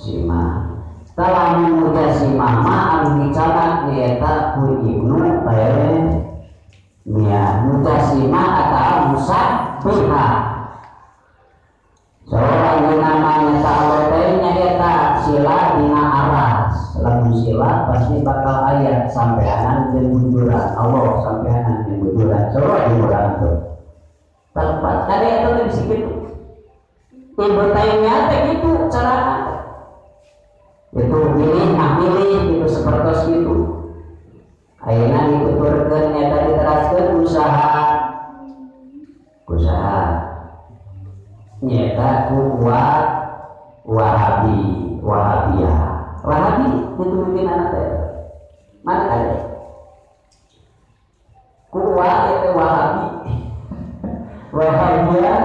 Sima. Setelah Mujasimah ma'al bicara nyata ku Ibnu Taimiyah. Mujasimah atau musabbihah. Seorang yang namanya ta'alotenya nyata sila dina aras. Lalu sila pasti bakal ayat sampai anak dan bujuran Allah sampai anak dan bujuran. Seorang yang berantu. Tempat ada yang tahu di situ. Ibnu Taimiyah itu cara itu milih itu seperti itu. Ayeuna dituturkeun nyata diteraskeun usaha nyata kuat Wahabiyah. Wahabi itu mungkin anak saya. Mana ada? Kuat itu Wahabi. Wahabiyah